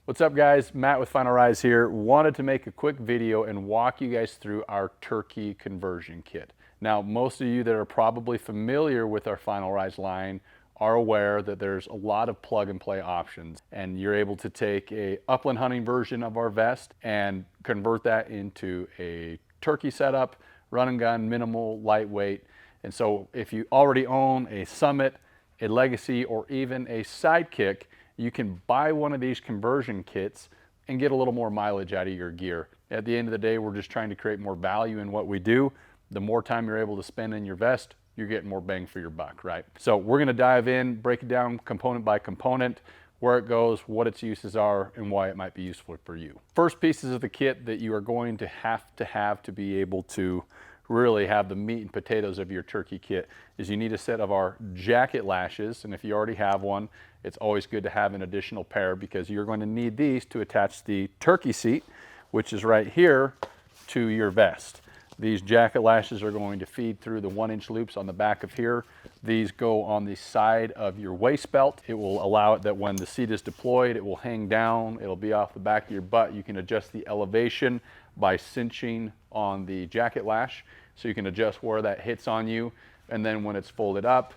What's up guys, Matt with Final Rise here. Wanted to make a quick video and walk you guys through our turkey conversion kit. Now, most of you that are probably familiar with our Final Rise line are aware that there's a lot of plug and play options, and you're able to take a upland hunting version of our vest and convert that into a turkey setup, run and gun, minimal, lightweight. And so if you already own a Summit, a Legacy, or even a Sidekick, you can buy one of these conversion kits and get a little more mileage out of your gear. At the end of the day, we're just trying to create more value in what we do. The more time you're able to spend in your vest, you're getting more bang for your buck, right? So we're gonna dive in, break it down component by component, where it goes, what its uses are, and why it might be useful for you. First pieces of the kit that you are going to have to be able to really have the meat and potatoes of your turkey kit is you need a set of our jacket lashes, and if you already have one, it's always good to have an additional pair because you're going to need these to attach the turkey seat, which is right here, to your vest. These jacket lashes are going to feed through the 1-inch loops on the back of here. These go on the side of your waist belt. It will allow it that when the seat is deployed, it will hang down. It'll be off the back of your butt. You can adjust the elevation by cinching on the jacket lash. So you can adjust where that hits on you. And then when it's folded up,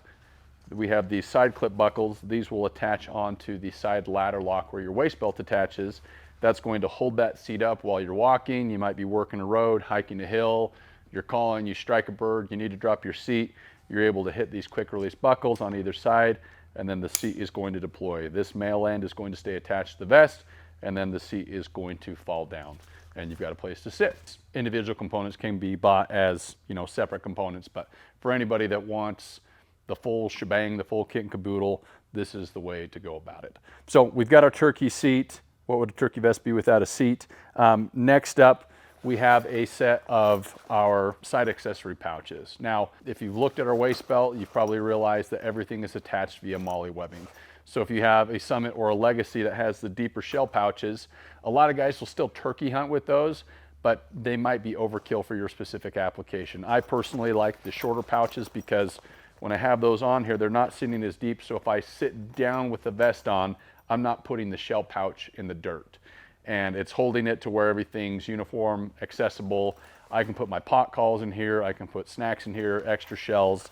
we have these side clip buckles. These will attach onto the side ladder lock where your waist belt attaches. That's going to hold that seat up while you're walking. You might be working a road, hiking a hill, you're calling, you strike a bird, you need to drop your seat. You're able to hit these quick release buckles on either side, and then the seat is going to deploy. This male end is going to stay attached to the vest, and then the seat is going to fall down, and you've got a place to sit. Individual components can be bought as, separate components, but for anybody that wants the full shebang, the full kit and caboodle, this is the way to go about it. So we've got our turkey seat. What would a turkey vest be without a seat? Next up, we have a set of our side accessory pouches. Now, if you've looked at our waist belt, you've probably realized that everything is attached via molly webbing. So if you have a Summit or a Legacy that has the deeper shell pouches, a lot of guys will still turkey hunt with those, but they might be overkill for your specific application. I personally like the shorter pouches because when I have those on here, they're not sitting as deep. So if I sit down with the vest on, I'm not putting the shell pouch in the dirt, and it's holding it to where everything's uniform, accessible. I can put my pot calls in here, I can put snacks in here, extra shells,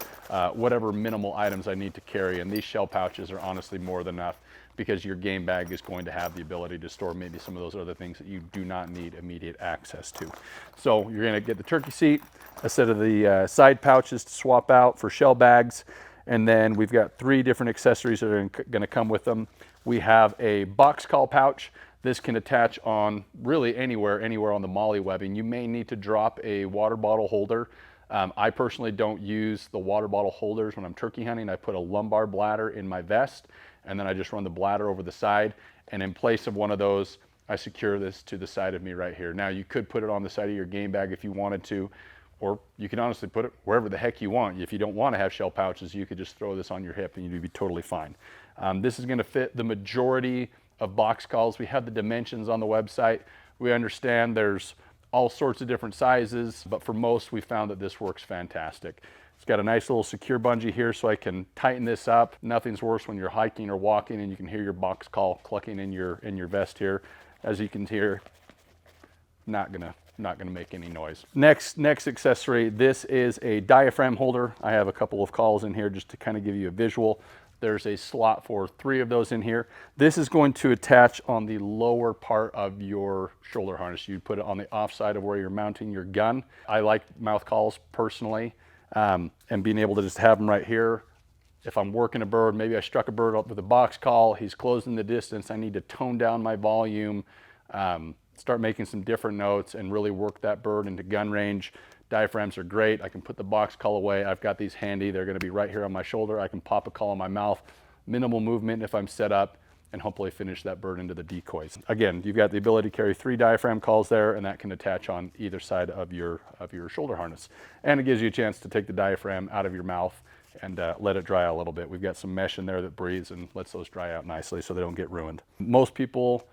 whatever minimal items I need to carry, and these shell pouches are honestly more than enough because your game bag is going to have the ability to store maybe some of those other things that you do not need immediate access to. So you're gonna get the turkey seat, a set of the side pouches to swap out for shell bags, and then we've got 3 different accessories that are gonna come with them. We have a box call pouch. This can attach on really anywhere on the molly webbing. You may need to drop a water bottle holder. I personally don't use the water bottle holders when I'm turkey hunting. I put a lumbar bladder in my vest, and then I just run the bladder over the side. And in place of one of those, I secure this to the side of me right here. Now, you could put it on the side of your game bag if you wanted to, or you can honestly put it wherever the heck you want. If you don't want to have shell pouches, you could just throw this on your hip and you'd be totally fine. This is going to fit the majority of box calls. We have the dimensions on the website. We understand there's all sorts of different sizes, but for most, we found that this works fantastic. It's got a nice little secure bungee here so I can tighten this up. Nothing's worse when you're hiking or walking and you can hear your box call clucking in your vest here. As you can hear, not gonna make any noise. Next accessory, this is a diaphragm holder. I have a couple of calls in here just to kind of give you a visual. There's a slot for 3 of those in here. This is going to attach on the lower part of your shoulder harness. You put it on the off side of where you're mounting your gun. I like mouth calls personally, and being able to just have them right here. If I'm working a bird, maybe I struck a bird up with a box call, he's closing the distance, I need to tone down my volume, start making some different notes and really work that bird into gun range. Diaphragms are great. I can put the box call away. I've got these handy. They're going to be right here on my shoulder. I can pop a call in my mouth, minimal movement if I'm set up, and hopefully finish that bird into the decoys. Again, you've got the ability to carry 3 diaphragm calls there, and that can attach on either side of your shoulder harness. And it gives you a chance to take the diaphragm out of your mouth and let it dry out a little bit. We've got some mesh in there that breathes and lets those dry out nicely so they don't get ruined. Most people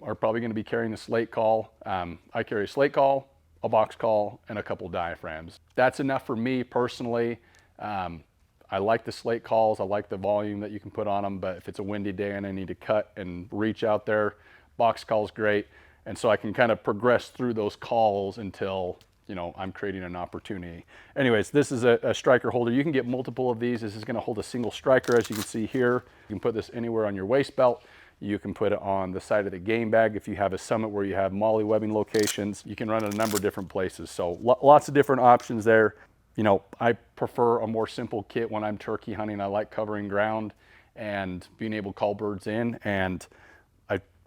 are probably going to be carrying a slate call. I carry a slate call, a box call, and a couple diaphragms. That's enough for me personally. I like the slate calls. I like the volume that you can put on them, but if it's a windy day and I need to cut and reach out there, box call's great. And so I can kind of progress through those calls until, you know, I'm creating an opportunity. Anyways, this is a striker holder. You can get multiple of these. This is going to hold a single striker, as you can see here. You can put this anywhere on your waist belt. You can put it on the side of the game bag. If you have a summit where you have molly webbing locations, you can run it a number of different places. So lots of different options there. You know, I prefer a more simple kit when I'm turkey hunting. I like covering ground and being able to call birds in, and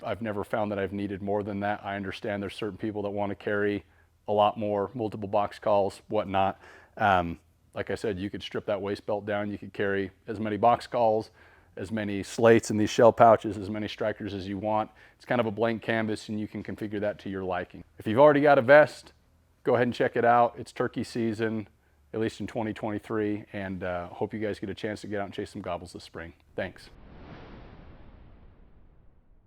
I've never found that I've needed more than that. I understand there's certain people that want to carry a lot more, multiple box calls, whatnot. Like I said, you could strip that waist belt down. You could carry as many box calls, as many slates in these shell pouches, as many strikers as you want. It's kind of a blank canvas, and you can configure that to your liking. If you've already got a vest, go ahead and check it out. It's turkey season, at least in 2023, and hope you guys get a chance to get out and chase some gobbles this spring. Thanks.